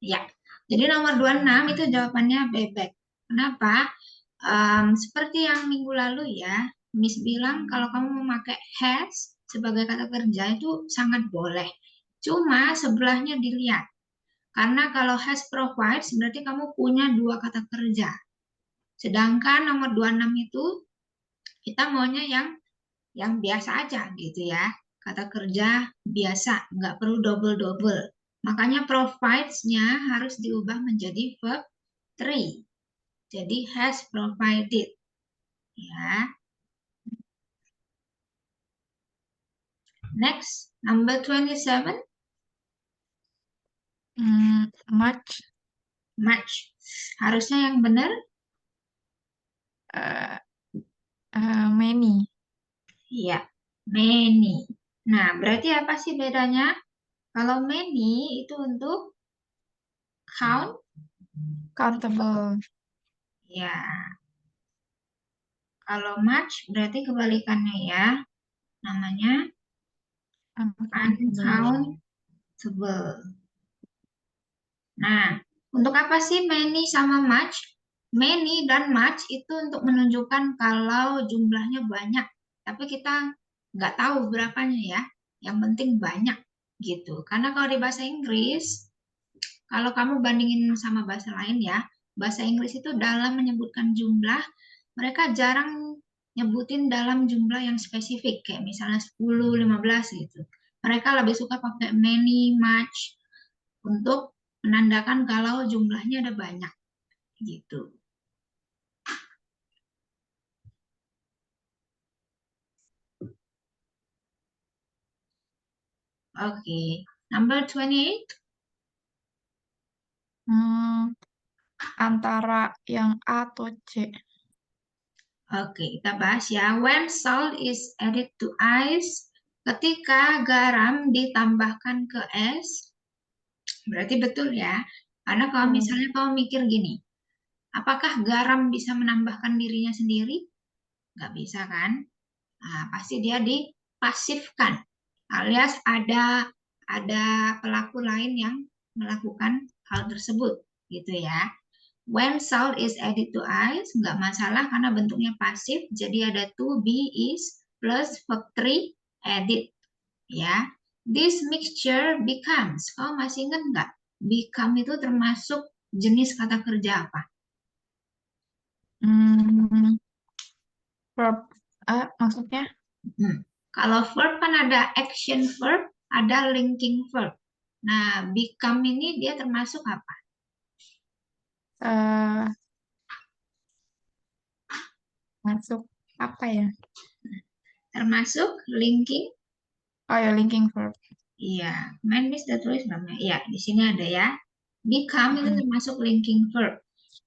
Ya, jadi nomor 26 itu jawabannya bebek. Kenapa? Seperti yang minggu lalu ya, Miss bilang kalau kamu memakai has sebagai kata kerja itu sangat boleh. Cuma sebelahnya dilihat. Karena kalau has provides berarti kamu punya dua kata kerja. Sedangkan nomor 26 itu kita maunya yang biasa aja gitu ya. Kata kerja biasa, nggak perlu double-double. Makanya provides-nya harus diubah menjadi verb 3. Jadi has provided ya. Next, number 27, Much, much. Harusnya yang benar uh, many. ya, many. Nah, berarti apa sih bedanya? Kalau many itu untuk count Countable. ya. Kalau much berarti kebalikannya ya. Namanya Uncountable. uncountable. Nah, untuk apa sih many sama much? Many dan much itu untuk menunjukkan kalau jumlahnya banyak, tapi kita nggak tahu berapanya ya. Yang penting banyak gitu. Karena kalau di bahasa Inggris, kalau kamu bandingin sama bahasa lain ya, bahasa Inggris itu dalam menyebutkan jumlah, mereka jarang nyebutin dalam jumlah yang spesifik, kayak misalnya 10, 15 gitu. Mereka lebih suka pakai many, much, untuk menandakan kalau jumlahnya ada banyak gitu. Oke, number 28. Hmm, Antara yang A atau C. Oke, kita bahas ya. When salt is added to ice, ketika garam ditambahkan ke es, berarti betul ya. Karena kalau Hmm. misalnya kamu mikir gini, apakah garam bisa menambahkan dirinya sendiri? Nggak bisa kan? Nah, pasti dia dipasifkan, alias ada pelaku lain yang melakukan hal tersebut, gitu ya. When salt is added to ice, nggak masalah karena bentuknya pasif, jadi ada to be is plus verb 3 added, ya. This mixture becomes, kau masih ingat nggak? Become itu termasuk jenis kata kerja apa? Hmm, Verb. Maksudnya? Hmm. Kalau verb kan ada action verb, ada linking verb. Nah, become ini dia termasuk apa? eh Masuk apa ya? Termasuk linking. Oh ya, linking verb. Iya, main Miss udah tulis belum ya? Iya, di sini ada ya. Become itu Mm-mm. termasuk linking verb.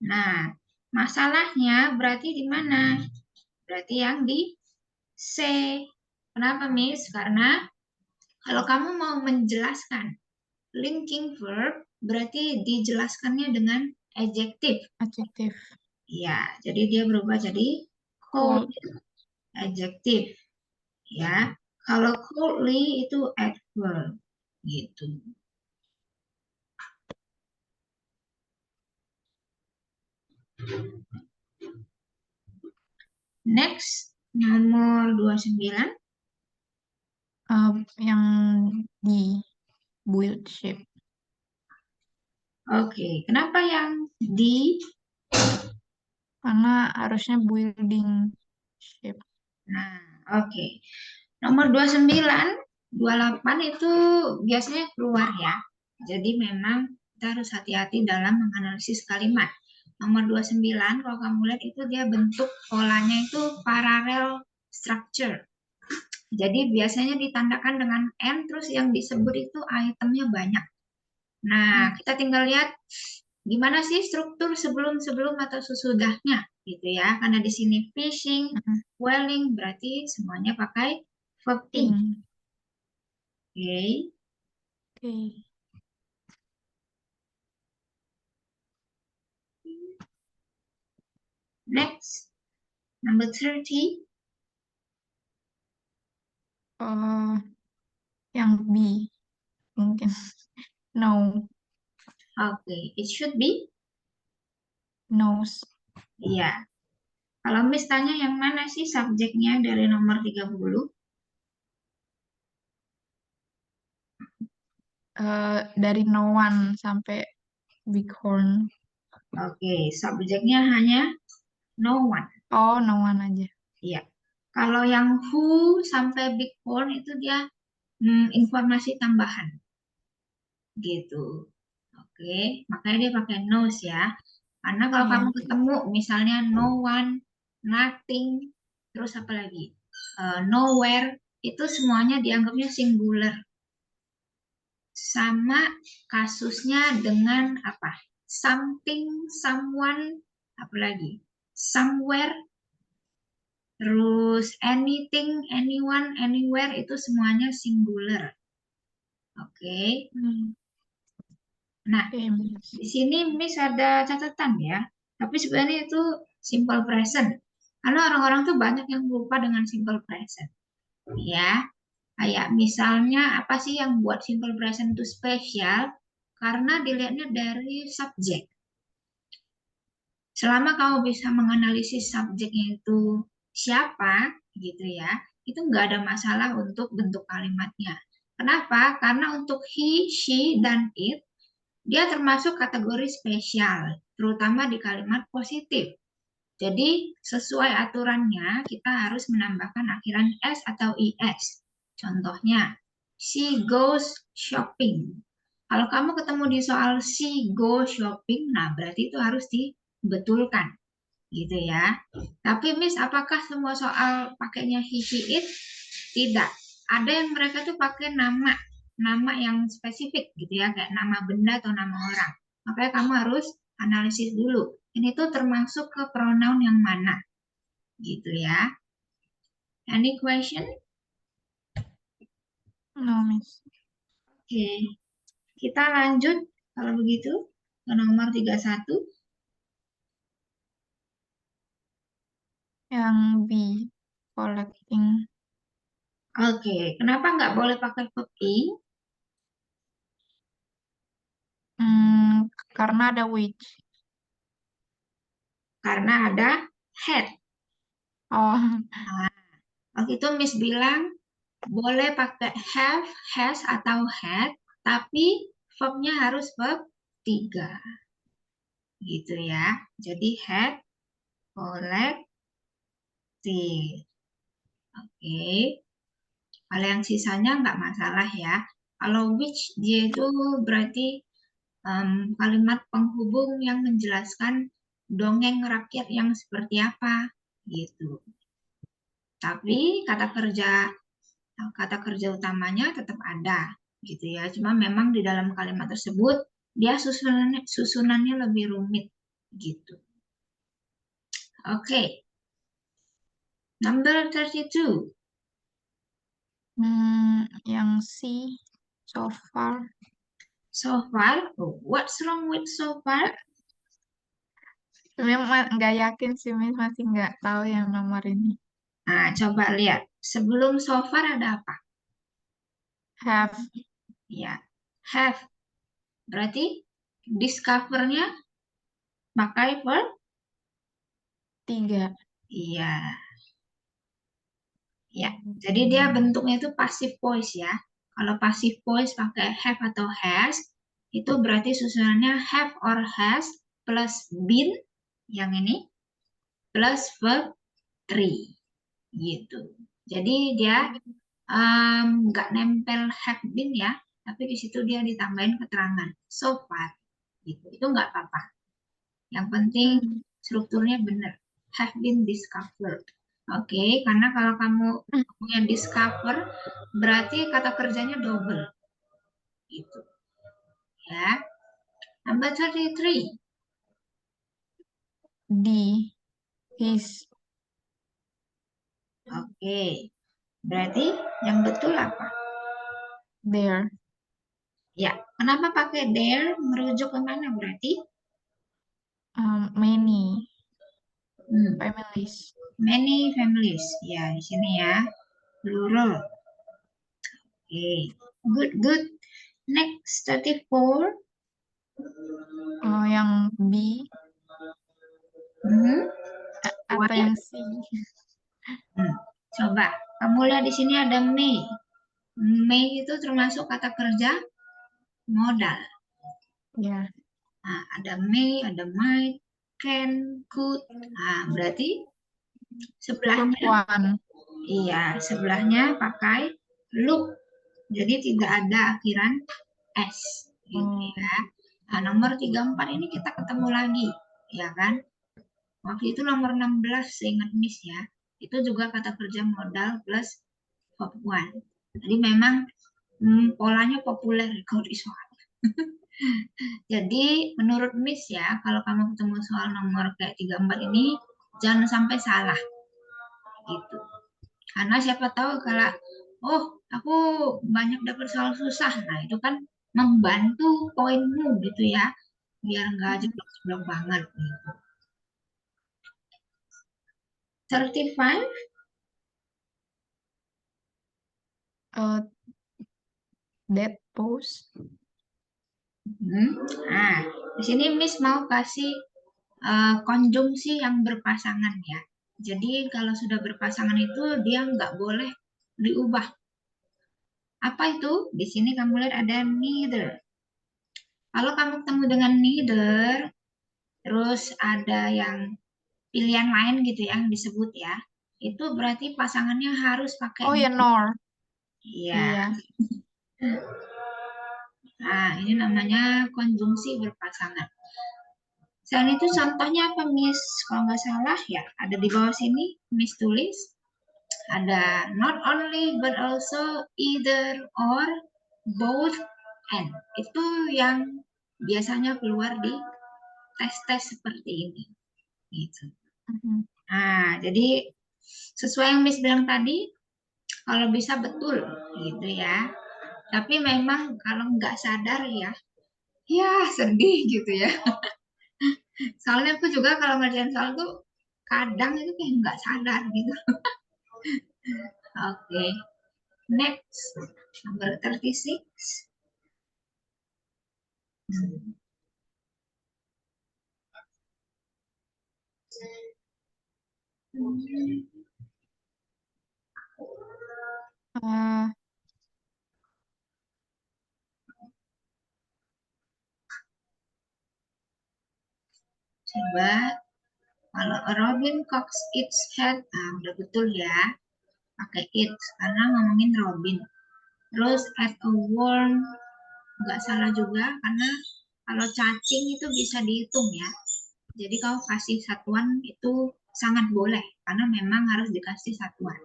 Nah, masalahnya berarti di mana? Berarti yang di C. Kenapa, Miss? Karena kalau kamu mau menjelaskan linking verb, berarti dijelaskannya dengan adjektif. Adjektif. Ya, jadi dia berubah jadi cold Cold. adjektif ya. Kalau coldly itu adverb gitu. Next, nomor 29. Yang di build shape. Oke, kenapa yang di? Karena harusnya building shape. Nah, oke. Nomor 29, 28 itu biasanya keluar ya. Jadi memang kita harus hati-hati dalam menganalisis kalimat. Nomor 29, kalau kamu lihat itu dia bentuk polanya itu parallel structure. Jadi biasanya ditandakan dengan N, terus yang disebut itu itemnya banyak. Nah, kita tinggal lihat gimana sih struktur sebelum-sebelum atau sesudahnya gitu ya. Karena di sini fishing, Mm-mm. welling berarti semuanya pakai verb ing. Ing. Oke. Oke. Next, number 30. Eh, yang B mungkin. No. Oke, it should be. Knows. Iya. Kalau Miss tanya yang mana sih subjeknya dari nomor 30? Dari no one sampai bighorn. Oke, subjeknya hanya no one. Oh, no one aja. Iya. Kalau yang who sampai bighorn itu dia informasi tambahan gitu. Oke, makanya dia pakai knows ya. Karena kalau kamu Iya. ketemu misalnya no one, nothing, terus apa lagi? Nowhere, itu semuanya dianggapnya singular. Sama kasusnya dengan apa? Something, someone, apa lagi? Somewhere, terus anything, anyone, anywhere itu semuanya singular. Oke. Hmm. Nah, Oke, Miss. di sini Miss ada catatan ya. Tapi sebenarnya itu simple present. Karena orang-orang tuh banyak yang lupa dengan simple present. Ya, kayak misalnya apa sih yang buat simple present itu spesial? Karena dilihatnya dari subjek. Selama kamu bisa menganalisis subjeknya itu siapa, gitu ya, itu nggak ada masalah untuk bentuk kalimatnya. Kenapa? Karena untuk he, she, dan it, dia termasuk kategori spesial, terutama di kalimat positif. Jadi, sesuai aturannya, kita harus menambahkan akhiran s atau is. Contohnya, she goes shopping. Kalau kamu ketemu di soal she go shopping, nah berarti itu harus dibetulkan, gitu ya. Tapi Miss, apakah semua soal pakainya he, she, it? Tidak. Ada yang mereka tuh pakai nama yang spesifik gitu ya, kayak nama benda atau nama orang. Makanya kamu harus analisis dulu. Ini tuh termasuk ke pronoun yang mana, gitu ya. Any question? No, Miss. Oke, kita lanjut kalau begitu ke nomor 31. Yang B, collecting. Oke, kenapa nggak boleh pakai verb ing? Karena ada which. Karena ada had. Oh, Nah, waktu itu Miss bilang boleh pakai have, has, atau had, tapi verbnya harus verb 3. Gitu ya. Jadi had, collected. Oke. Kalau yang sisanya nggak masalah ya. Kalau which, dia itu berarti kalimat penghubung yang menjelaskan dongeng rakyat yang seperti apa gitu. Tapi kata kerja utamanya tetap ada gitu ya. Cuma memang di dalam kalimat tersebut dia susunannya lebih rumit gitu. Oke. Number 32. yang C, so far. So far, oh, what's wrong with so far? Memang nggak yakin sih, Miss. Masih nggak tahu yang nomor ini. Nah, coba lihat. Sebelum so far ada apa? Have, Ya, have. Berarti discover-nya pakai verb? 3. Iya, ya. Jadi dia bentuknya itu passive voice ya. Kalau passive voice pakai have atau has, itu berarti susunannya have or has plus been, yang ini, plus verb 3. Gitu. Jadi dia nggak nempel have been ya, tapi di situ dia ditambahin keterangan so far. Gitu. Itu nggak apa-apa. Yang penting Hmm. strukturnya benar. Have been discovered. Oke, karena kalau kamu punya discover, berarti kata kerjanya double. Gitu. Ya. Number 33. D, his, Oke. Berarti yang betul apa? their. Ya. Kenapa pakai there? Merujuk ke mana berarti? Many Hmm, families. Many families. Ya, di sini ya. Plural. Oke. Good, good. Next, 34. Yang B Hmm, atau why? yang C? Hmm, Coba kamu lihat di sini ada May. May itu termasuk kata kerja modal. Ya, Nah, ada may, ada might, can, could. Nah, berarti sebelahnya, perempuan. iya, sebelahnya pakai look. Jadi tidak ada akhiran S. Gitu Oh, ya. Nah, nomor 34 ini kita ketemu lagi, ya kan? Waktu itu nomor 16 seingat Miss ya. Itu juga kata kerja modal plus verb one. Jadi memang polanya populer kalau di soal. Jadi menurut Miss ya, kalau kamu ketemu soal nomor kayak 34 ini, jangan sampai salah gitu. Karena siapa tahu kalau, oh aku banyak dapat soal susah, nah itu kan membantu poinmu gitu ya, biar nggak mm, jeblok-jeblok banget gitu. 35, uh, that pose. hmm. Nah, di sini Miss mau kasih konjungsi yang berpasangan ya. Jadi kalau sudah berpasangan itu dia nggak boleh diubah. Apa itu? Di sini kamu lihat ada neither. Kalau kamu ketemu dengan neither, terus ada yang pilihan lain gitu yang disebut ya, itu berarti pasangannya harus pakai Oh ya, be. nor. Iya. Iya. Nah, ini namanya konjungsi berpasangan. Selain itu contohnya apa, Miss? Kalau nggak salah ya, ada di bawah sini, Miss tulis. Ada not only but also either or both and. Itu yang biasanya keluar di tes-tes seperti ini. Gitu. Mhm. Nah, jadi sesuai yang Miss bilang tadi, kalau bisa betul gitu ya. Tapi memang kalau nggak sadar ya, ya sedih gitu ya. Soalnya aku juga kalau ngerjain soal tuh kadang itu kayak nggak sadar gitu. Oke, next number 36. Uh, Coba kalau a robin cocks its head, nah udah betul ya, pakai it karena ngomongin robin. Terus at a worm nggak salah juga karena kalau cacing itu bisa dihitung ya. Jadi kalau kasih satuan itu sangat boleh karena memang harus dikasih satuan.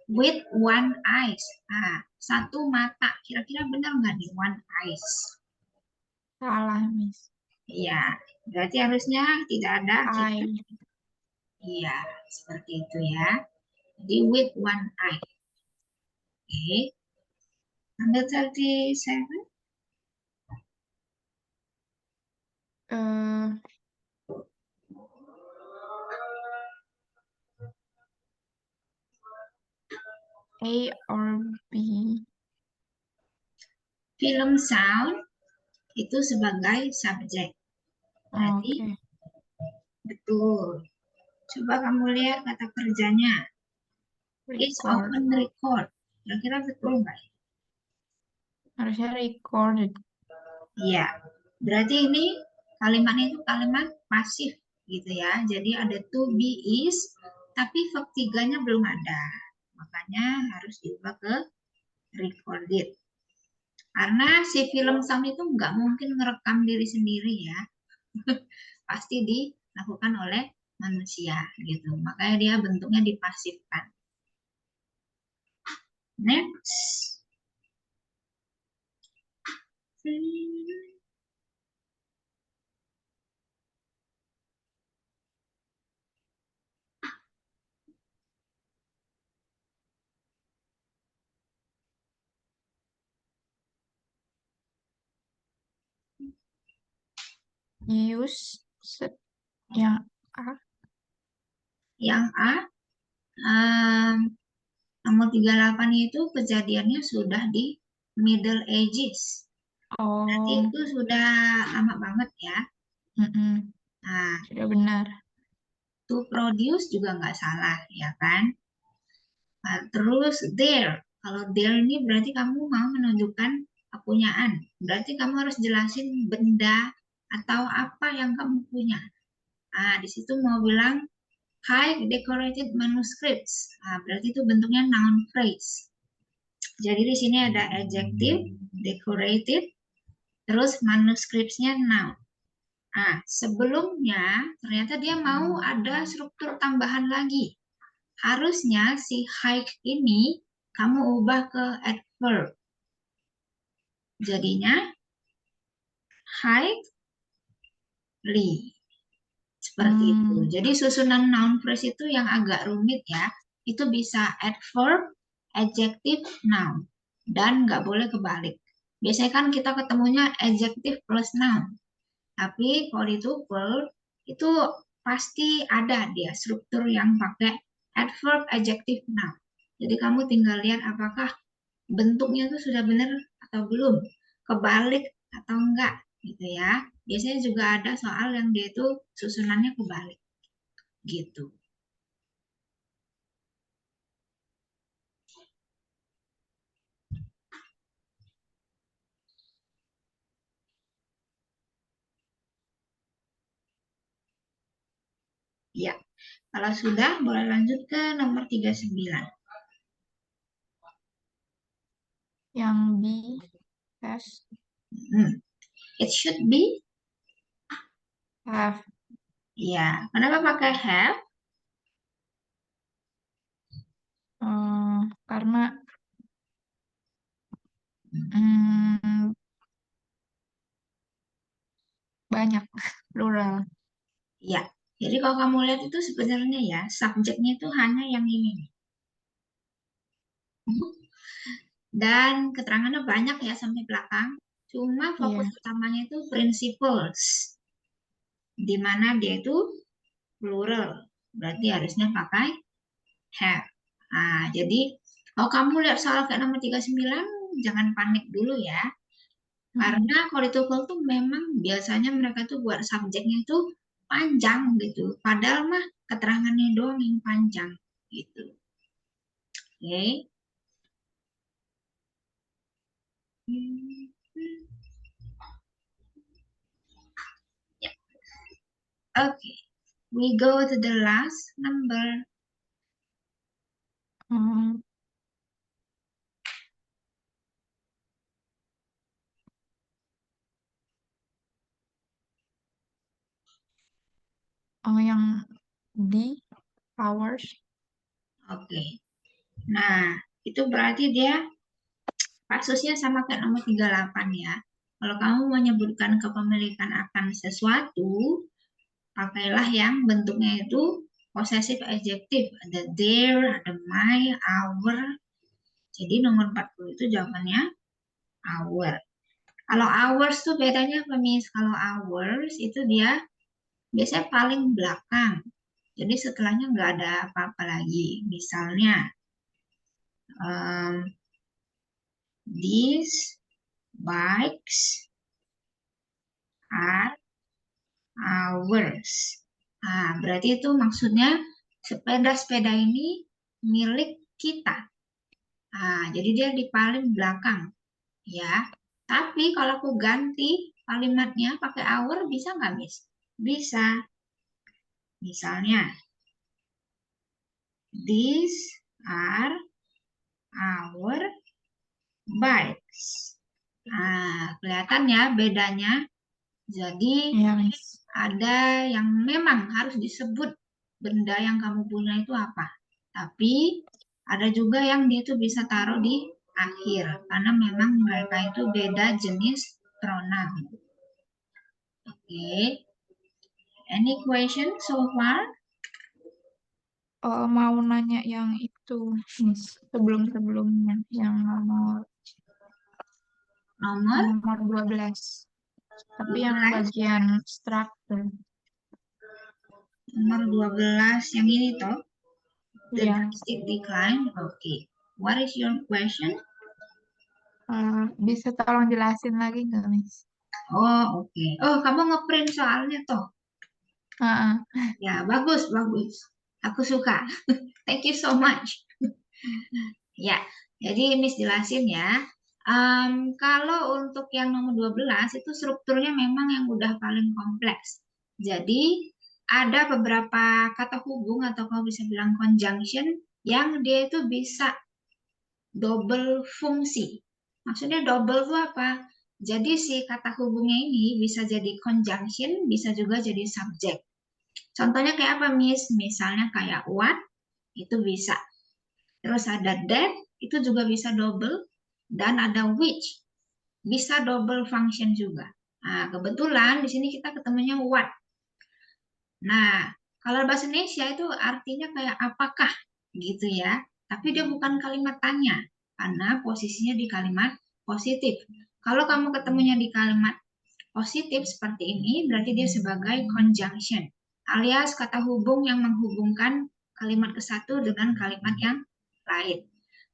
With one eyes. Nah, satu mata. Kira-kira benar nggak nih one eyes? salah, Miss. Iya, berarti harusnya tidak ada kita. I. Iya, seperti itu ya. Jadi with one eye. Oke. Number 37. Uh, A or B. Film sound itu sebagai subjek. Berarti Oke. betul. Coba kamu lihat kata kerjanya. Is Record. often record. Kira-kira betul nggak? Harusnya recorded. Iya. Berarti ini kalimatnya itu kalimat pasif gitu ya. Jadi ada to be is, tapi verb tiganya belum ada. Makanya harus diubah ke recorded. Karena si film sound itu nggak mungkin ngerekam diri sendiri ya. Pasti dilakukan oleh manusia gitu. Makanya dia bentuknya dipasifkan. Next. Use yang A. Yang A, um, nomor 38 itu kejadiannya sudah di Middle Ages. Berarti Oh, itu sudah lama banget ya. mm-mm. Nah, Sudah benar. to produce juga nggak salah, ya kan? Nah, terus there. Kalau there ini berarti kamu mau menunjukkan kepunyaan. Berarti kamu harus jelasin benda atau apa yang kamu punya. Nah, di situ mau bilang high decorated manuscripts. Nah, berarti itu bentuknya noun phrase. Jadi di sini ada adjective, decorated, terus manuscripts-nya noun. Nah, sebelumnya ternyata dia mau ada struktur tambahan lagi. Harusnya si high ini kamu ubah ke adverb. Jadinya highly. Seperti itu. Hmm, Jadi susunan noun phrase itu yang agak rumit ya. Itu bisa adverb, adjective, noun. Dan nggak boleh kebalik. Biasanya kan kita ketemunya adjective plus noun. Tapi kalau di tuple itu pasti ada dia struktur yang pakai adverb, adjective, noun. Jadi kamu tinggal lihat apakah bentuknya itu sudah benar atau belum, kebalik atau enggak gitu ya. Biasanya juga ada soal yang dia itu susunannya kebalik gitu. Ya, kalau sudah boleh lanjut ke nomor 39. yang B has Hmm. It should be, have. ya. Kenapa pakai have? Karena mm, banyak plural. Ya. Jadi kalau kamu lihat itu sebenarnya ya, subjeknya itu hanya yang ini. Dan keterangannya banyak ya sampai belakang. Cuma fokus Iya, utamanya itu principles. Di mana dia itu plural. Berarti harusnya pakai have. Nah, jadi kalau kamu lihat soal kayak nomor 39, jangan panik dulu ya. mm-mm. Karena kalau itu tuh memang biasanya mereka tuh buat subjeknya itu panjang gitu. Padahal mah keterangannya doang yang panjang gitu. Oke. Ya, oke. We go to the last number. Hmm, yang D hours. Oke. Nah, itu berarti dia kasusnya sama kayak nomor 38 ya. Kalau kamu menyebutkan kepemilikan akan sesuatu, pakailah yang bentuknya itu possessive adjective. Ada their, ada my, our. Jadi nomor 40 itu jawabannya our. Kalau hours tuh bedanya apa, Miss? Kalau hours itu dia biasanya paling belakang. Jadi setelahnya nggak ada apa-apa lagi. Misalnya, um, these bikes are ours. Nah, berarti itu maksudnya sepeda-sepeda ini milik kita. Nah, jadi dia di paling belakang, ya. Tapi kalau aku ganti kalimatnya pakai our bisa nggak, Miss? Bisa. Misalnya, these are our bikes. Nah, kelihatan ya bedanya. Jadi Iya, Miss. ada yang memang harus disebut benda yang kamu punya itu apa. Tapi ada juga yang dia tuh bisa taruh di akhir karena memang mereka itu beda jenis pronoun. Oke. Any question so far? Mau nanya yang itu, Miss, sebelum-sebelumnya, yang Nomor nomor 12. Tapi yang 12. bagian struktur. Nomor 12 yang ini toh. The Iya, drastic decline. Oke. What is your question? Bisa tolong jelasin lagi nggak, Miss? Oh, oke. Oh, kamu ngeprint soalnya toh? Heeh. Ya, bagus, bagus. Aku suka. Thank you so much. Ya, jadi Miss jelasin ya. Kalau untuk yang nomor 12 itu strukturnya memang yang udah paling kompleks. Jadi ada beberapa kata hubung atau kalau bisa bilang conjunction yang dia itu bisa double fungsi. Maksudnya double itu apa? Jadi si kata hubungnya ini bisa jadi conjunction, bisa juga jadi subjek. Contohnya kayak apa, Miss? Misalnya kayak what, itu bisa. Terus ada that, itu juga bisa double. Dan ada which, bisa double function juga. Nah, kebetulan di sini kita ketemunya what. Nah, kalau bahasa Indonesia itu artinya kayak apakah gitu ya. Tapi dia bukan kalimat tanya karena posisinya di kalimat positif. Kalau kamu ketemunya di kalimat positif seperti ini berarti dia sebagai conjunction alias kata hubung yang menghubungkan kalimat ke satu dengan kalimat yang lain.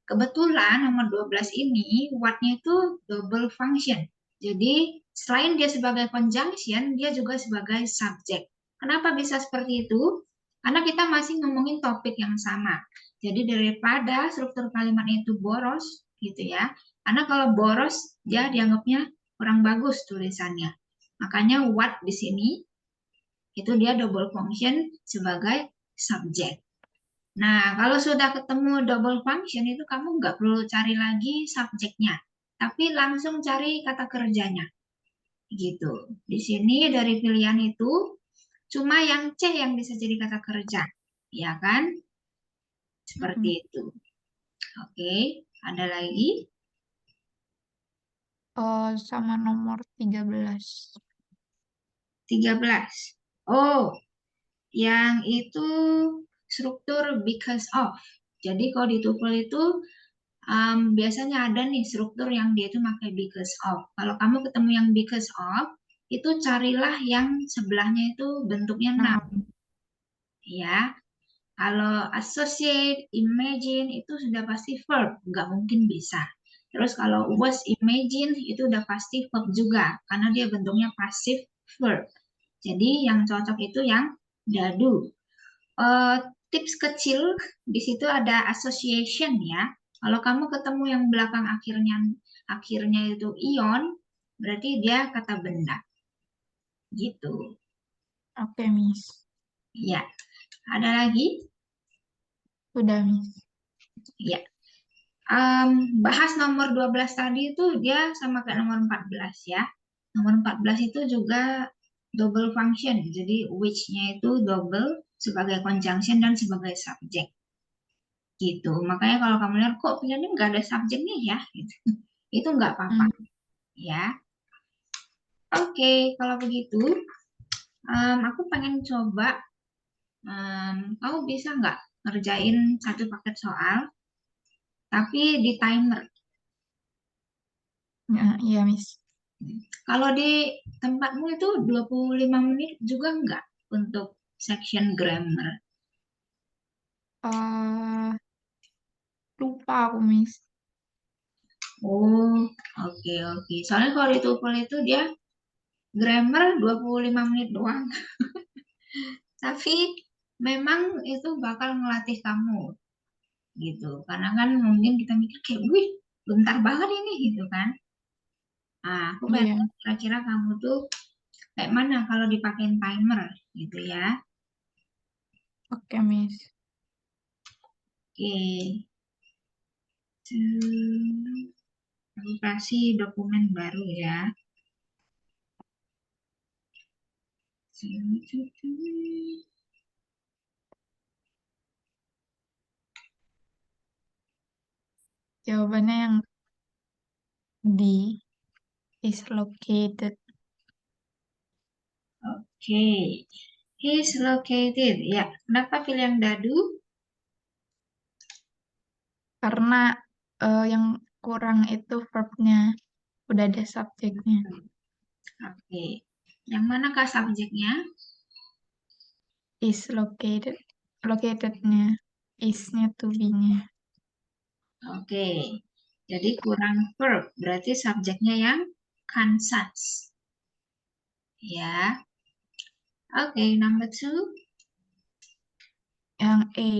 Kebetulan nomor 12 ini what-nya itu double function. Jadi selain dia sebagai conjunction, dia juga sebagai subjek. Kenapa bisa seperti itu? Karena kita masih ngomongin topik yang sama. Jadi daripada struktur kalimatnya itu boros, gitu ya. Karena kalau boros, dia dianggapnya kurang bagus tulisannya. Makanya what di sini itu dia double function sebagai subjek. Nah, kalau sudah ketemu double function itu kamu nggak perlu cari lagi subjeknya, tapi langsung cari kata kerjanya. Gitu. Di sini dari pilihan itu cuma yang C yang bisa jadi kata kerja. Ya kan? Seperti Mm-mm. itu. Oke, ada lagi? Sama nomor 13. 13. Oh, yang itu struktur because of. Jadi kalau di TOEFL itu biasanya ada nih struktur yang dia itu pakai because of. Kalau kamu ketemu yang because of, itu carilah yang sebelahnya itu bentuknya noun, Nah, ya. Kalau associate, imagine itu sudah pasti verb, nggak mungkin bisa. Terus kalau was imagine itu udah pasti verb juga, karena dia bentuknya passive verb. Jadi yang cocok itu yang dadu. Eh, Tips kecil di situ ada association ya. Kalau kamu ketemu yang belakang akhirnya itu ion, berarti dia kata benda gitu. oke, Miss. Ya, ada lagi? Udah, Miss. Ya. Bahas nomor 12 tadi itu dia sama kayak nomor 14 ya. Nomor 14 itu juga double function. Jadi which-nya itu double sebagai conjunction dan sebagai subjek. Gitu. Makanya kalau kamu lihat kok pilihannya nggak ada subjeknya ya, gitu. Itu nggak apa-apa Hmm. ya. Oke, kalau begitu, aku pengen coba, kamu bisa nggak ngerjain satu paket soal, tapi di timer. Ya, iya, Miss. Kalau di tempatmu itu 25 menit juga nggak untuk section grammar? eh Lupa aku, Miss. Oh, oke, oke. Soalnya kalau di TOEFL itu dia grammar 25 menit doang. Tapi memang itu bakal ngelatih kamu gitu. Karena kan mungkin kita mikir kayak, wih, bentar banget ini gitu kan. Nah, aku pengen Iya, tahu kira-kira kamu tuh kayak mana kalau dipakein timer gitu ya. oke, Miss. Oke, aku kasih dokumen baru ya. Jawabannya yang D is located. Oke, he's located. Ya, kenapa pilih yang dadu? Karena yang kurang itu verbnya. Udah ada subjeknya. Oke, yang manakah subjeknya? Is located. Locatednya. Is-nya to be-nya. Oke, Jadi kurang verb, berarti subjeknya yang Kansas. Ya. Oke, number two. Yang A,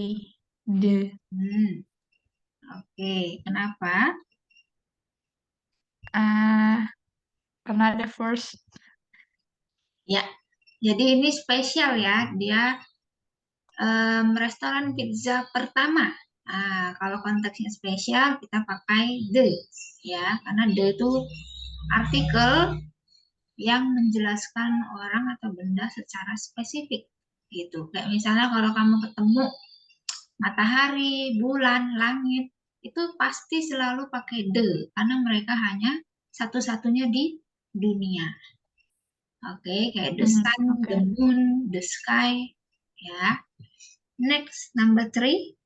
the. Oke, kenapa? Karena ada first. Ya, jadi ini spesial ya. Dia restoran pizza pertama. Nah, kalau konteksnya spesial kita pakai the ya, karena the itu artikel yang menjelaskan orang atau benda secara spesifik gitu. Kayak misalnya kalau kamu ketemu matahari, bulan, langit, itu pasti selalu pakai the karena mereka hanya satu-satunya di dunia. Oke, kayak the sun, the Okay. moon, the sky, ya. Next, number three.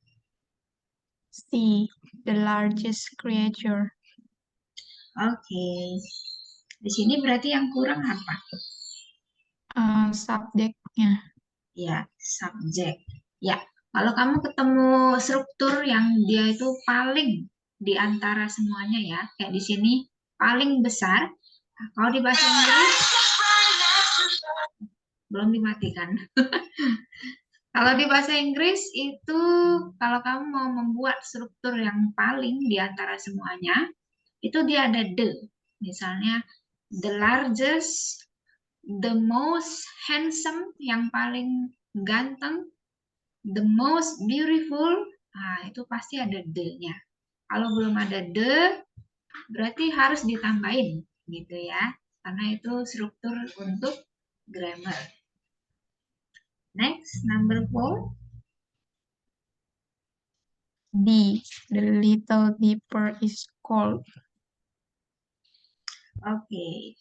C, the largest creature. Oke, di sini berarti yang kurang apa? Subjeknya. Ya, subjek. Ya, kalau kamu ketemu struktur yang dia itu paling di antara semuanya ya, kayak di sini paling besar. Nah, kalau di bahasa Inggris belum dimatikan. Kalau di bahasa Inggris itu kalau kamu mau membuat struktur yang paling di antara semuanya, itu dia ada the. Misalnya the largest, the most handsome, yang paling ganteng, the most beautiful. Nah, itu pasti ada the-nya. Kalau belum ada the, berarti harus ditambahin gitu ya. Karena itu struktur untuk grammar. Next, number four. D, the little dipper is cold. Oke.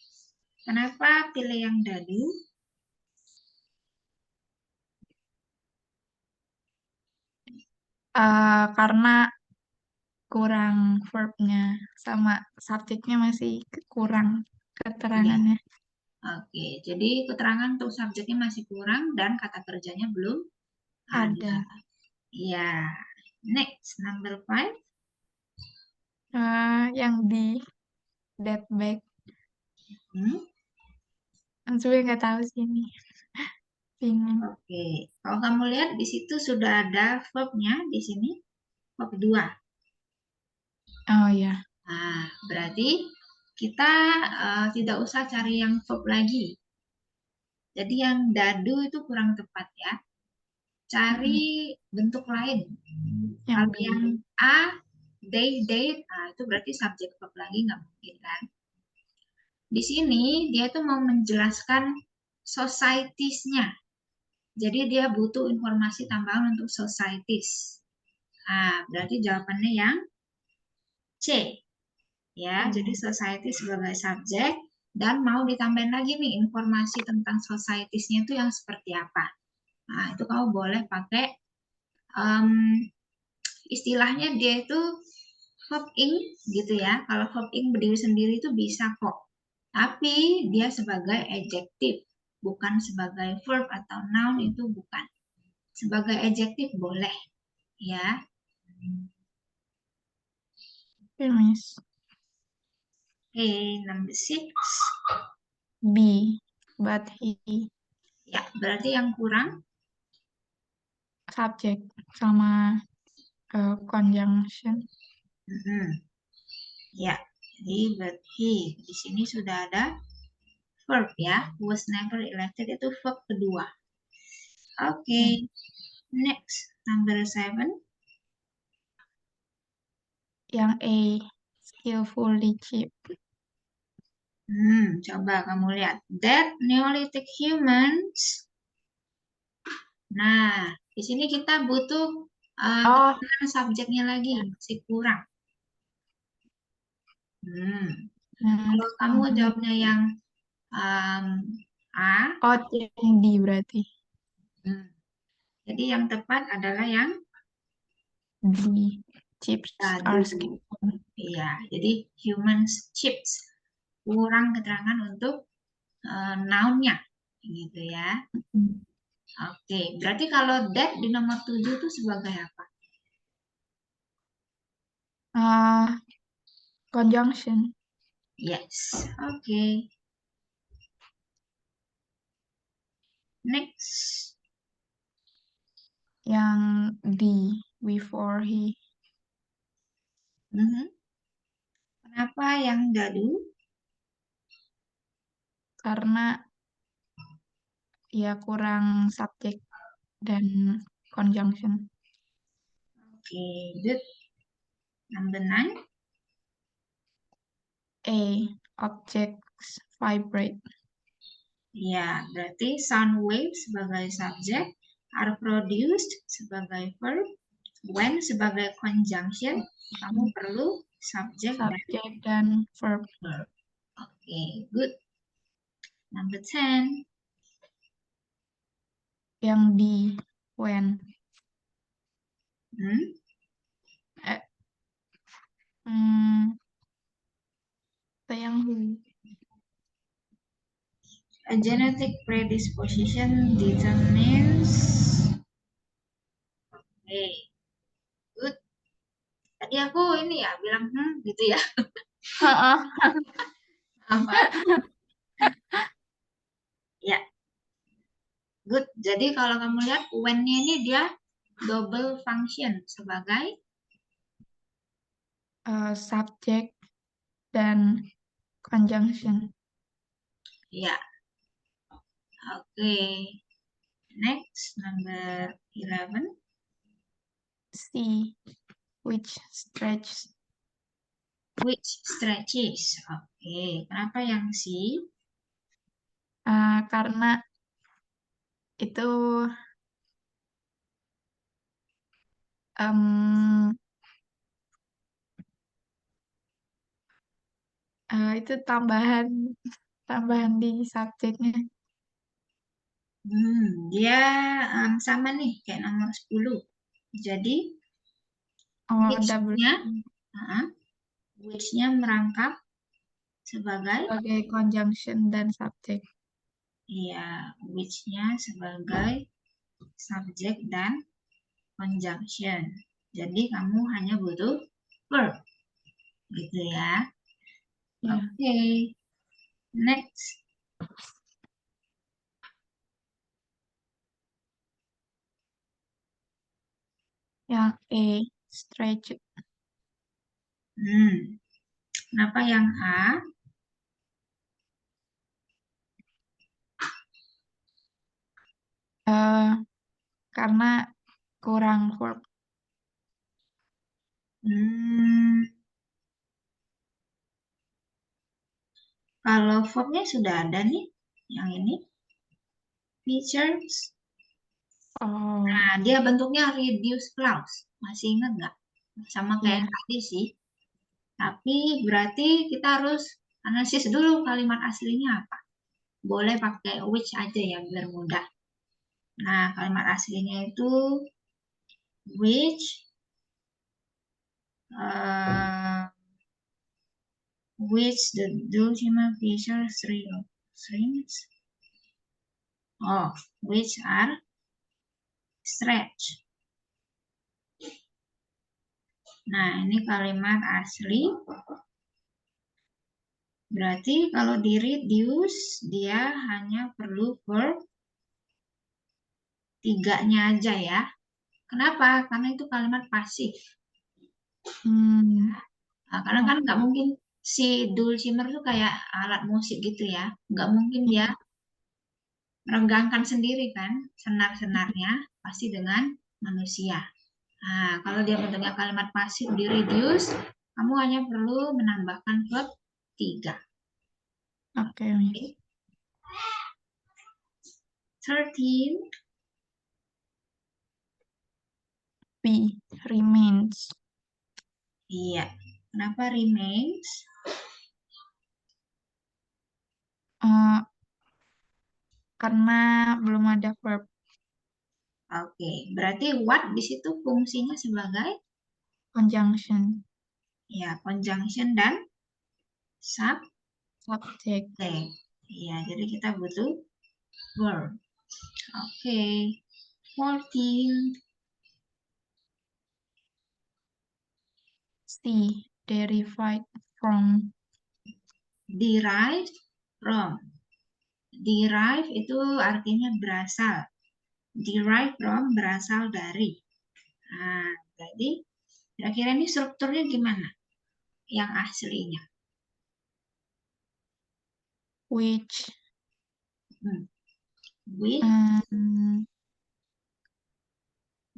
Kenapa pilih yang dadu? Karena kurang verbnya sama subjeknya masih kurang Iya. keterangannya. Oke, jadi keterangan untuk subjeknya masih kurang dan kata kerjanya belum ada. Ada. Iya. Next, number five. Yang di that bag. Hmm? Sebenarnya nggak tahu sih ini. Bingung. Oke, kalau kamu lihat di situ sudah ada verbnya di sini, verb 2. Oh ya. Nah, berarti kita tidak usah cari yang verb lagi. Jadi yang dadu itu kurang tepat ya. Cari bentuk lain. Yang Kalau B. yang A, they, date, nah itu berarti subjek verb lagi nggak mungkin kan. Di sini dia tuh mau menjelaskan societies-nya. Jadi dia butuh informasi tambahan untuk societies. Nah, berarti jawabannya yang C. Ya, jadi society sebagai subjek dan mau ditambahin lagi nih informasi tentang societies-nya itu yang seperti apa. Nah, itu kamu boleh pakai um, istilahnya dia itu verb ing gitu ya. Kalau verb ing berdiri sendiri itu bisa kok. Tapi dia sebagai adjektif, bukan sebagai verb atau noun itu bukan. Sebagai adjektif boleh, ya. Okay, Miss. Okay, number six. B, but he. Ya, berarti yang kurang Subjek sama conjunction. Ya, jadi but he di sini sudah ada verb ya, was never elected itu verb kedua. Oke, next number seven. Yang A, skillfully cheap. Coba kamu lihat that Neolithic humans. Nah, di sini kita butuh keterangan subjeknya lagi, masih kurang. Kalau kamu jawabnya yang A, yang D berarti. jadi yang tepat adalah yang D, chips are skillful. Iya, jadi humans chips kurang keterangan untuk noun-nya, gitu ya. Oke, berarti kalau that di nomor 7 itu sebagai apa? Conjunction. Yes. Okay. Next. Yang D, before he. Mhm. Kenapa yang dadu? Karena ya kurang subjek dan conjunction. Okay, good. Number 9. A, objects vibrate. Ya, berarti sound wave sebagai subjek, are produced sebagai verb, when sebagai conjunction, kamu perlu subjek dan Subjek dan verb. verb. Oke, good. Number 10. Yang D, when. Hmm? Eh, hmm, yang who. A genetic predisposition determines. Okay, good. Tadi aku ini ya bilang gitu ya. Apa? Ya, good. Jadi kalau kamu lihat when-nya ini dia double function sebagai Subjek dan conjunction. ya. Oke. Next number 11. C, which stretches. Which stretches. Oke, kenapa yang C? Karena itu itu tambahan di subjeknya. Dia sama nih kayak nomor 10. Jadi Double which-nya which-nya merangkap sebagai conjunction dan subjek. iya, which-nya sebagai subjek dan conjunction. Jadi kamu hanya butuh verb. Gitu ya. Ya. Oke. Next. Yang A, stretch. Kenapa yang A? Karena kurang verb. Kalau verbnya sudah ada nih, yang ini. Features. Nah, dia bentuknya reduced clause. Masih ingat nggak? Sama kayak tadi sih. Tapi berarti kita harus analisis dulu kalimat aslinya apa. Boleh pakai which aja ya, biar mudah. Nah, kalimat aslinya itu which the Dulcimer feature strings. Oh, which are stretch. Nah, ini kalimat asli. Berarti kalau di reduce, dia hanya perlu verb 3-nya aja ya. Kenapa? Karena itu kalimat pasif. Nah, karena kan nggak mungkin si dulcimer itu kayak alat musik gitu ya. Nggak mungkin dia meregangkan sendiri kan senar-senarnya pasti dengan manusia. Nah, kalau dia bentuknya kalimat pasif di reduce, kamu hanya perlu menambahkan verb 3. Oke. 13. B, remains. Iya. Kenapa remains? Karena belum ada verb. Oke, berarti what di situ fungsinya sebagai Conjunction. ya conjunction dan Subjek. Iya, jadi kita butuh verb. Oke. 14. C, derived. from. Derive from. Derive itu artinya berasal. Derive from berasal dari. Nah, jadi kira-kira ini strukturnya gimana? Yang aslinya. Which. With, Um,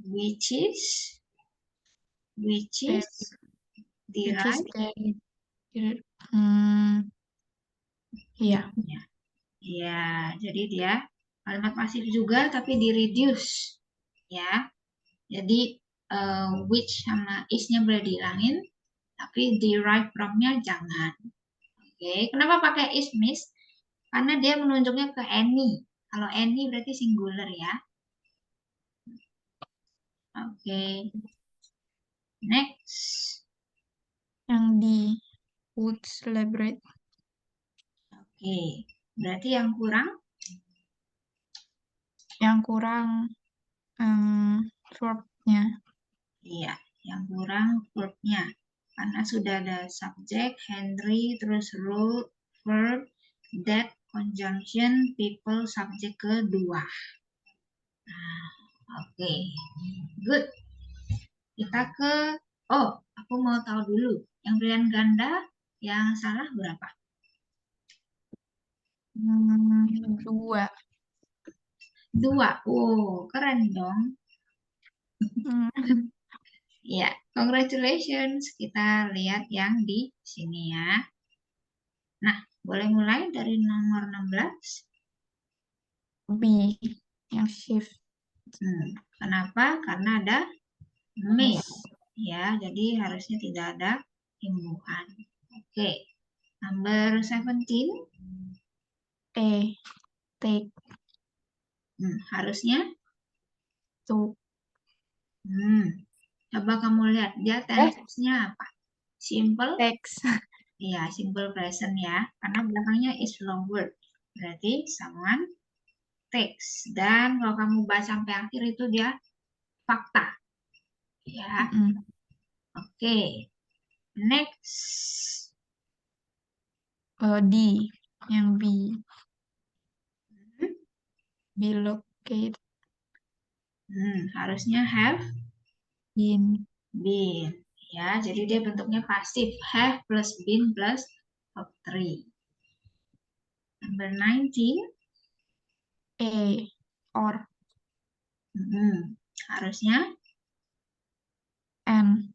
which is, which there, is, which is derive. there. Ya. Ya, jadi dia kalimat pasif juga tapi di reduce. Ya, jadi which sama is-nya boleh dihilangin, tapi derive from-nya jangan. Oke, kenapa pakai is, Miss? Karena dia menunjuknya ke any. Kalau any berarti singular ya. Oke. Next. Yang di would celebrate. Oke. Berarti yang kurang? Yang kurang verb-nya. Iya, yang kurang verb-nya. Karena sudah ada subject, Henry, terus role, verb, that, conjunction, people, subjek kedua. Nah, oke. Good. Kita ke, oh, aku mau tahu dulu. Yang pilihan ganda, yang salah berapa? 2. 2. Oh, keren dong. Ya, congratulations. Kita lihat yang di sini ya. Nah, boleh mulai dari nomor 16. B. Yang shift. Kenapa? Karena ada may. Yes. Ya, jadi harusnya tidak ada imbuhan. Oke. Number 17. Take. Harusnya To. Coba kamu lihat dia tense-nya apa? Simple? Text. Iya, simple present ya. Karena belakangnya is long word. Berarti someone takes. Dan kalau kamu baca sampai akhir itu dia fakta. Ya. Oke. Next. D. Yang B. Be located. Harusnya have In. been. Ya, jadi dia bentuknya pasif. Have plus been plus verb 3. Number 19. Or. Harusnya N.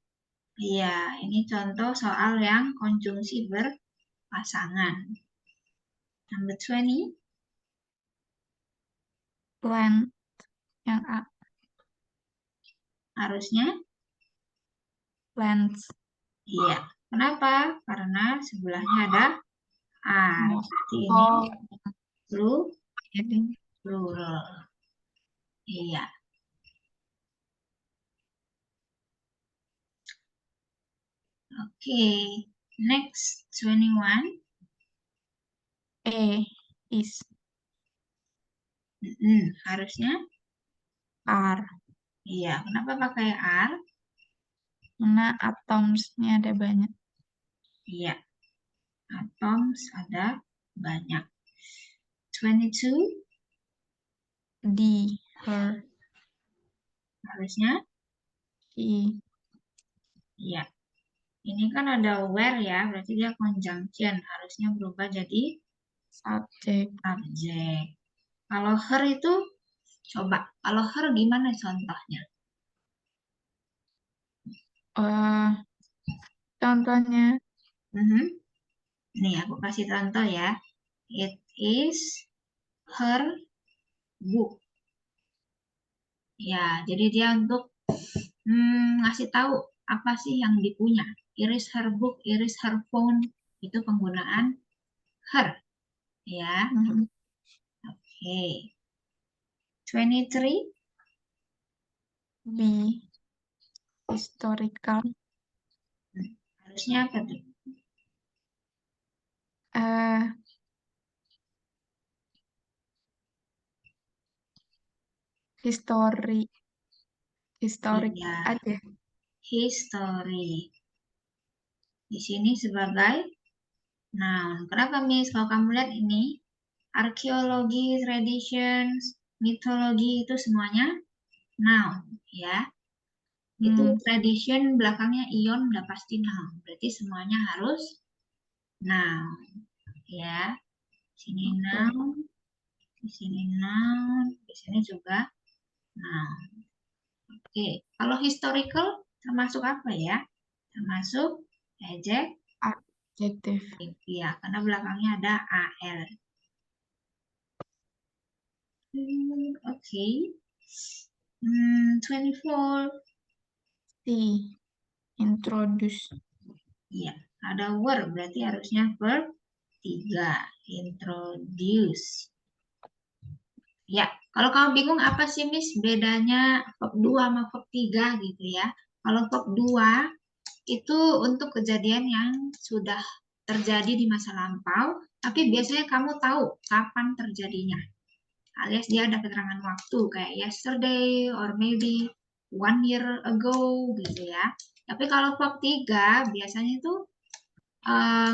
iya, ini contoh soal yang konjungsi berpasangan. Number 20. Plant. Yang A. Harusnya Plants. iya. Kenapa? Karena sebelahnya ada are. Berarti ini Jadi. plural. Iya. Oke. Next, 21. Is. Harusnya Are. iya. Kenapa pakai are? Karena atomsnya ada banyak. Iya. Atoms ada banyak. 22. Her. Harusnya He. iya. Ini kan ada where ya, berarti dia conjunction. Harusnya berubah jadi Subject. subjek. Kalau her itu, coba. Kalau her gimana contohnya? Contohnya. Nih, aku kasih contoh ya. It is her book. Ya, jadi dia untuk ngasih tahu apa sih yang dipunya. Iris her book, iris her phone. Itu penggunaan her. Ya. Oke. 23. B. Historical. Harusnya apa tuh? Historic Iya. aja. History. Di sini sebagai noun. Kenapa, Miss? Kalau kamu lihat ini, arkeologi, traditions, mitologi itu semuanya noun, ya. Itu tradition belakangnya ion udah pasti noun. Berarti semuanya harus noun, ya. Sini Oke. noun, di sini noun, di sini juga noun. Oke, kalau historical termasuk apa ya? Termasuk adjective, Adjektif. ya, karena belakangnya ada al. Oke. 24. C. Introduce. Iya, ada were, berarti harusnya verb 3. Introduce. Ya, kalau kamu bingung apa sih, Miss, bedanya verb 2 sama verb 3 gitu ya. Kalau verb 2 itu untuk kejadian yang sudah terjadi di masa lampau, tapi biasanya kamu tahu kapan terjadinya. Alias dia ada keterangan waktu kayak yesterday or maybe 1 year ago gitu ya. Tapi kalau verb 3 biasanya itu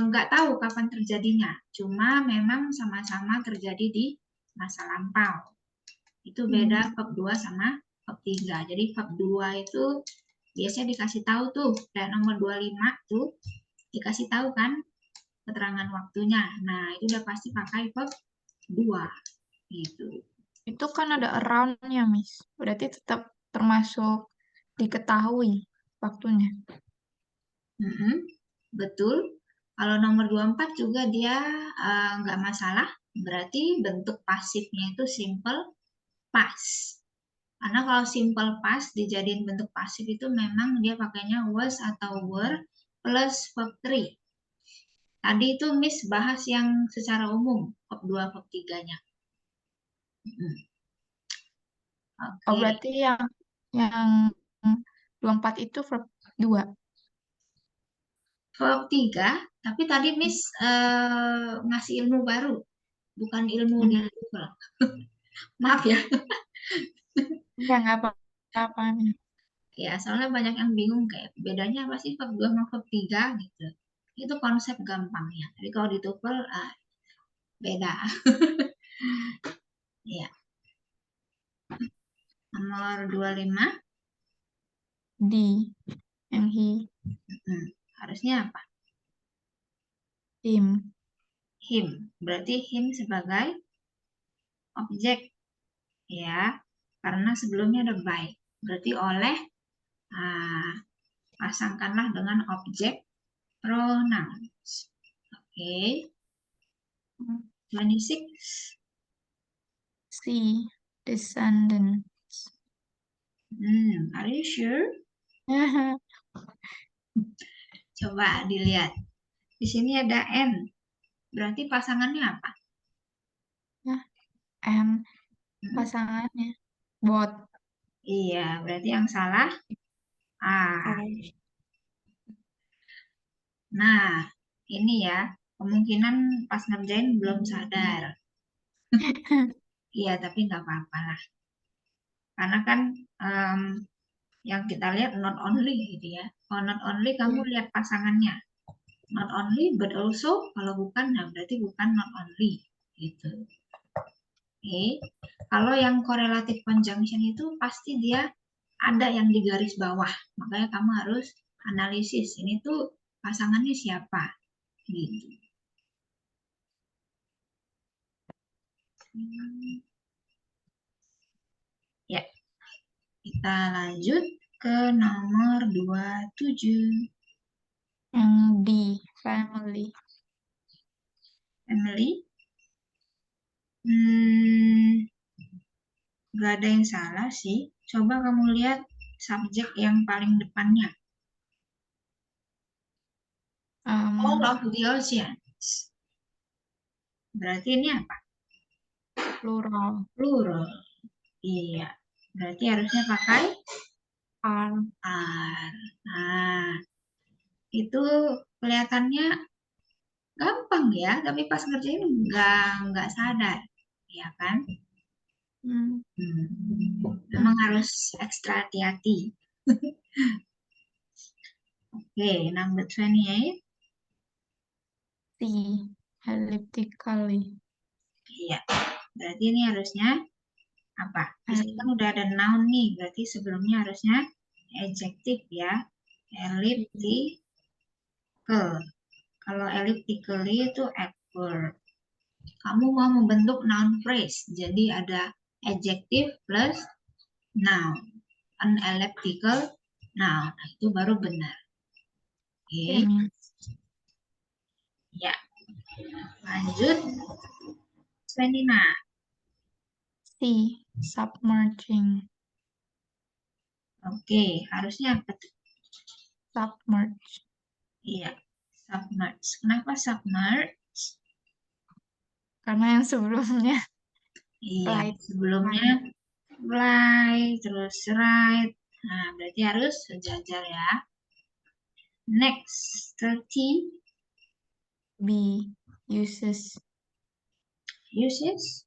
nggak tahu kapan terjadinya. Cuma memang sama-sama terjadi di masa lampau. Itu beda verb 2 sama verb 3. Jadi verb 2 itu biasanya dikasih tahu tuh, kayak nomor 25 tuh dikasih tahu kan keterangan waktunya. Nah, itu udah pasti pakai verb 2 gitu. Itu kan ada around-nya, Miss. Berarti tetap termasuk diketahui waktunya. Betul. Kalau nomor 24 juga dia nggak masalah. Berarti bentuk pasifnya itu simple past. Karena kalau simple past dijadiin bentuk pasif itu memang dia pakainya was atau were plus verb 3. Tadi itu Miss bahas yang secara umum, verb 2, verb 3-nya. Oh, Oke. berarti yang 24 itu verb 2. Verb 3, tapi tadi Miss ngasih ilmu baru, bukan ilmu di Google. Maaf ya. Nggak apa-apa. Ya, soalnya banyak yang bingung kayak bedanya apa sih verb 2 sama verb 3 gitu. Itu konsep gampangnya. Tapi kalau di TOEFL beda. Ya, nomor 25 D. Yang he. harusnya apa? Him. Him. Berarti him sebagai objek ya. Karena sebelumnya ada by. Berarti oleh pasangkanlah dengan objek pronouns. Oke. 26. C. Descendant. Are you sure? Coba dilihat. Di sini ada N. Berarti pasangannya apa? M. Pasangannya. Bot. Iya, berarti yang salah A. Nah, ini ya, kemungkinan pas ngerjain belum sadar. Iya, tapi nggak apa-apa lah. Karena kan yang kita lihat not only gitu ya. Kalau not only kamu lihat pasangannya. Not only but also, kalau bukan, nah berarti bukan not only gitu. Oke. Kalau yang correlative conjunction itu pasti dia ada yang di garis bawah. Makanya kamu harus analisis. Ini tuh pasangannya siapa? Gitu. Ya, kita lanjut ke nomor 27. Yang D. Family. Family. Gak ada yang salah sih. Coba kamu lihat subjek yang paling depannya. All of the oceans. Berarti ini apa? Plural. Plural. Iya. Berarti harusnya pakai Are. are. Nah, itu kelihatannya gampang ya, tapi pas ngerjain nggak sadar, ya kan? Memang harus ekstra hati-hati. Oke, number 28. Elliptically. Iya, berarti ini harusnya apa? Di sini kan Elliptical. udah ada noun nih, berarti sebelumnya harusnya adjektif ya. Elliptical. Kalau elliptically itu adverb. Kamu mau membentuk noun phrase, jadi ada adjective plus noun. An elliptical noun. Nah, itu baru benar. Oke, Oke, Miss. ya. Lanjut, Svenina. C. Submerging. Oke, harusnya apa tuh? Submerge. Iya, submerge. Kenapa submerge? Karena yang sebelumnya Iya, right. sebelumnya Right. fly, terus ride. Nah, berarti harus sejajar ya. Next, 30 B. Uses. uses.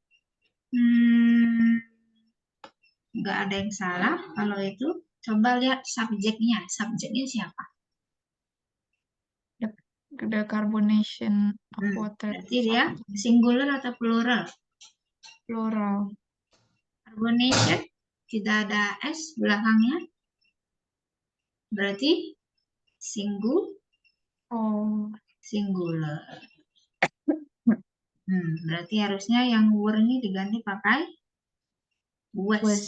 Hmm, nggak ada yang salah kalau itu. Coba lihat subjeknya. Subjeknya siapa? The carbonation of water. Berarti dia Subject. singular atau plural? Plural. Carbonation, tidak ada S belakangnya. Berarti Oh. singular. Berarti harusnya yang were ini diganti pakai was. Was.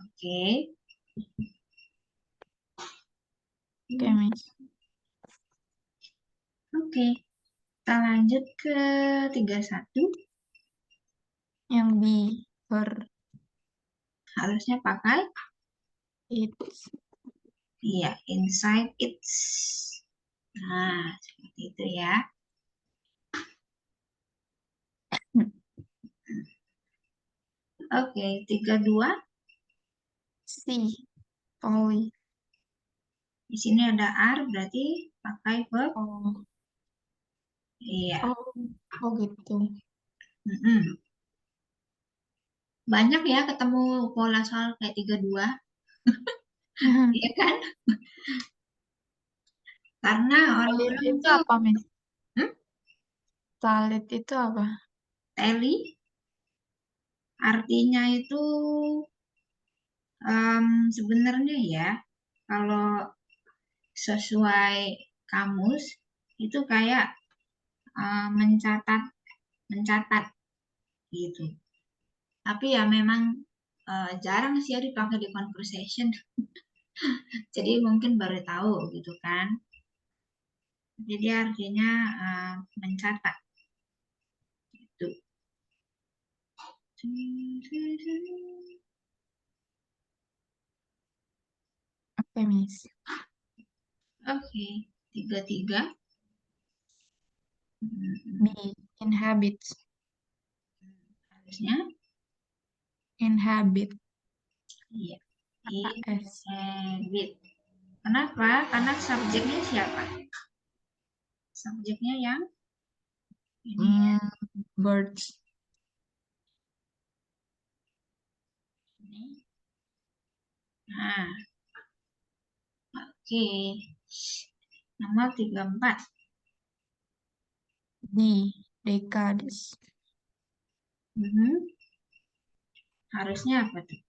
Oke. Oke, Miss. Oke. Kita lanjut ke 31. Yang B. Her. Harusnya pakai It's. iya, inside its. Nah, seperti itu ya. Oke, 32. C. Totally. Di sini ada are, berarti pakai verb. Oh. Iya. Oh. Oh gitu. Mm-mm. Banyak ya ketemu pola soal kayak 32, iya kan? Karena Salit orang-orang itu tuh apa, Miss? hmm, Salit itu apa? teli artinya itu sebenarnya ya, kalau sesuai kamus itu kayak mencatat mencatat gitu. Tapi ya memang jarang sih ya dipakai di conversation. Jadi mungkin baru tahu gitu kan. Jadi artinya mencatat gitu. Oke, Miss. Oke, 33. B. Inhabits. Harusnya Inhabit. iya. AS. Inhabit. Kenapa? Karena subjeknya siapa? Subjeknya yang ini ya. Birds. Ini. Nah, oke. Nomor 34. D. Decades. Mhm. Harusnya apa tuh?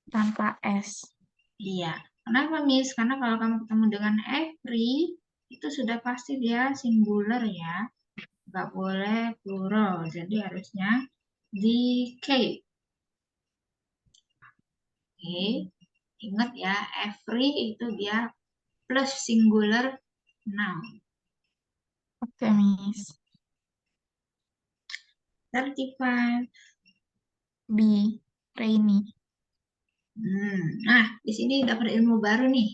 Tanpa S. Iya. Kenapa, Miss? Karena kalau kamu ketemu dengan every, itu sudah pasti dia singular ya. Nggak boleh plural. Jadi harusnya decade. Oke. Ingat ya, every itu dia plus singular noun. Oke, Miss. 35. B. Rainy. Nah, di sini dapat ilmu baru nih.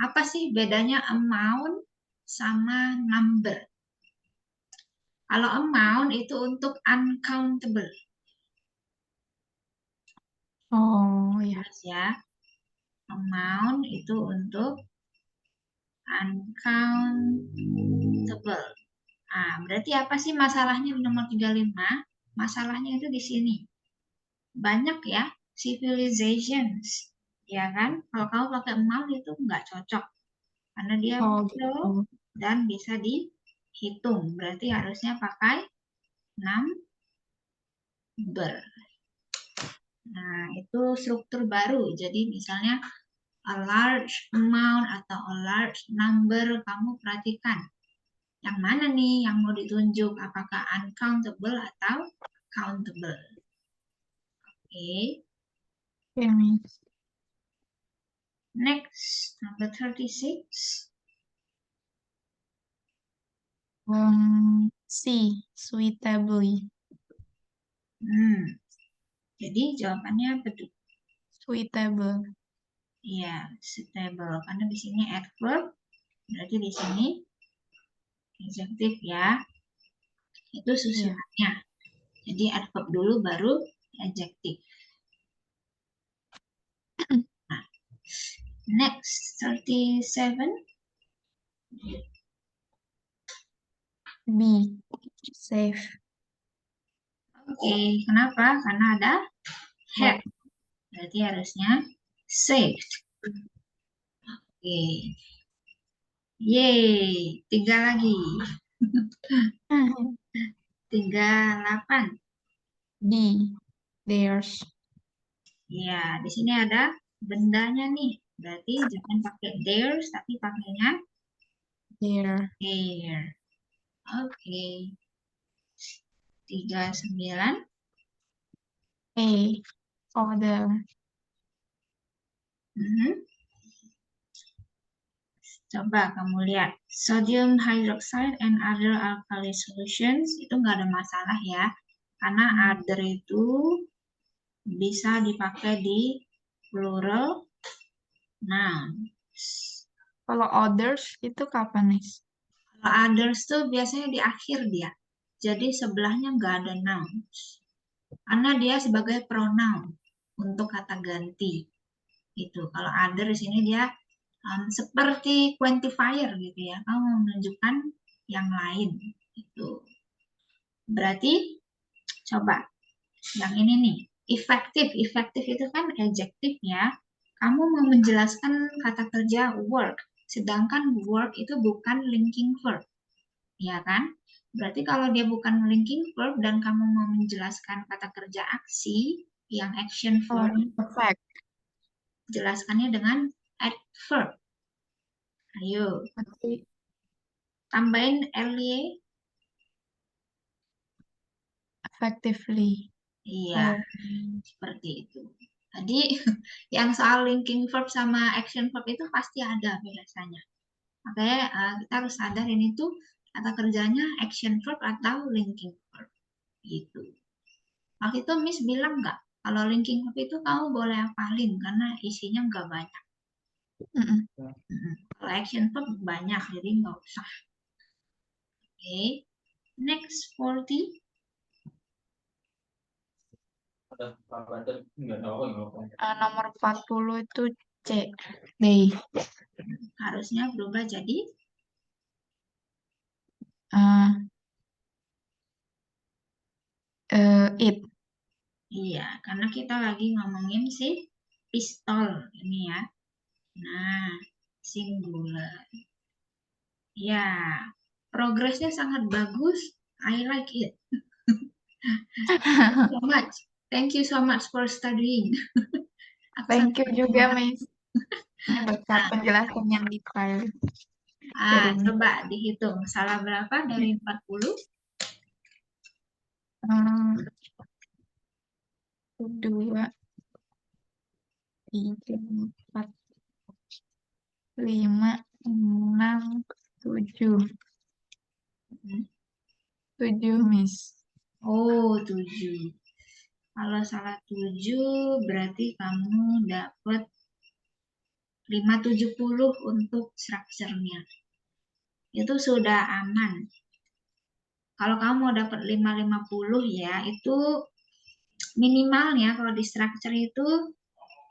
Apa sih bedanya amount sama number? Kalau amount itu untuk uncountable, Oh, ya. jelas ya. Amount itu untuk uncountable. Berarti apa sih masalahnya di nomor 35? Masalahnya itu di sini. Banyak ya civilizations, ya kan? Kalau kamu pakai amount itu nggak cocok. karena dia Oh pro gitu. dan bisa dihitung. Berarti harusnya pakai number. Nah, itu struktur baru. Jadi misalnya a large amount atau a large number, kamu perhatikan yang mana nih yang mau ditunjuk, apakah uncountable atau countable. Oke. Oke, Miss. Next, number 36. C, suitably. Jadi jawabannya apa tuh? Suitable. Iya, suitable. Karena di sini adverb, berarti di sini adjective ya. Itu Iya. susunannya. Jadi adverb dulu baru adjective. Nah, next, 37. B, safe. Oke, kenapa? Karena ada Verb. have. Berarti harusnya saved. Oke. Yeay, 3 lagi. 38. D, theirs. Ya, di sini ada bendanya nih. Berarti jangan pakai theirs, tapi pakainya Their. their. Oke. 39. A, other. Mhm. Coba kamu lihat. Sodium hydroxide and other alkali solutions itu nggak ada masalah ya. Karena other itu bisa dipakai di plural noun. Kalau others itu kapan, Miss? Kalau others tuh biasanya di akhir dia. Jadi sebelahnya nggak ada noun. Karena dia sebagai pronoun untuk kata ganti. Itu. Kalau other di sini dia seperti quantifier gitu ya. Kamu menunjukkan yang lain. Itu. Berarti coba yang ini nih. Efektif. Efektif itu kan adjective ya. Kamu mau menjelaskan kata kerja work. Sedangkan work itu bukan linking verb. Ya kan? Berarti kalau dia bukan linking verb dan kamu mau menjelaskan kata kerja aksi yang action verb, Perfect. jelaskannya dengan adverb. Ayo, Berarti tambahin ly. effectively. Iya, Oh. seperti itu. Tadi yang soal linking verb sama action verb itu pasti ada biasanya. Makanya kita harus sadar ini tuh kata kerjanya action verb atau linking verb. Gitu. Waktu itu Miss bilang nggak, kalau linking verb itu kamu boleh hafalin karena isinya nggak banyak. Mm-mm. Kalau action verb banyak, jadi nggak usah. Oke, next 40. Nomor 40 itu C, day. Harusnya berubah jadi Uh, it. iya, karena kita lagi ngomongin si pistol ini ya. Nah, singular. Ya, progresnya sangat bagus. I like it. So much. Thank you so much for studying. Aku Thank sangat you juga, berterima Miss. Ini berkat penjelasan yang detail dari Miss. Coba dihitung. Salah berapa dari 40? Hmm, 2, 3, 4, 5, 6, 7. 7, Miss. Oh, 7. Kalau salah 7, berarti kamu dapat 570 untuk strukturnya. Itu sudah aman. Kalau kamu mau dapat 550 ya, itu minimalnya kalau di structure itu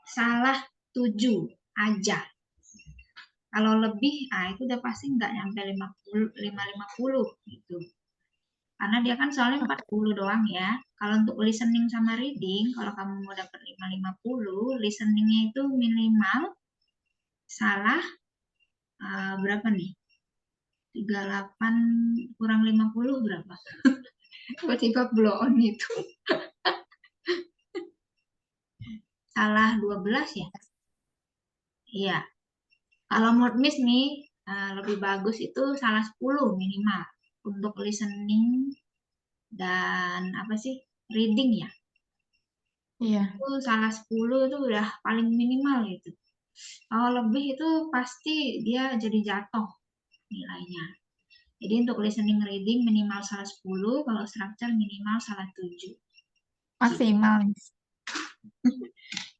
salah 7 aja. Kalau lebih, itu udah pasti nggak nyampe 550 gitu. Karena dia kan soalnya 40 doang ya. Kalau untuk listening sama reading, kalau kamu mau dapat 550, listeningnya itu minimal salah Berapa nih? 38 kurang 50 berapa? Tiba-tiba blow on itu. Salah 12 ya? Iya. Kalau mood miss nih, lebih bagus itu salah 10 minimal. Untuk listening dan apa sih? Reading ya. Iya, Itu salah 10 itu udah paling minimal gitu. Kalau lebih itu pasti dia jadi jatuh nilainya. Jadi untuk listening reading minimal salah 10, kalau structure minimal salah 7. Gitu. maksimal, Miss.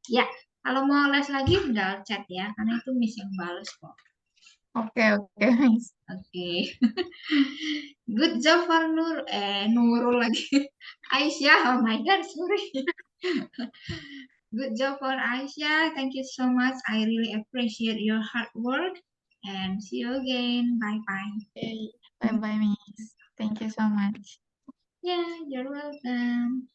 Ya, kalau mau les lagi tinggal chat ya, karena itu Miss yang bales kok. Oke, oke, Miss. Oke. Good job for Nurul lagi. Aisyah, oh my God, sorry. Good job for Aisyah. Thank you so much. I really appreciate your hard work. And see you again. Bye bye. Okay. Bye-bye, Miss. Thank you so much. Yeah, you're welcome.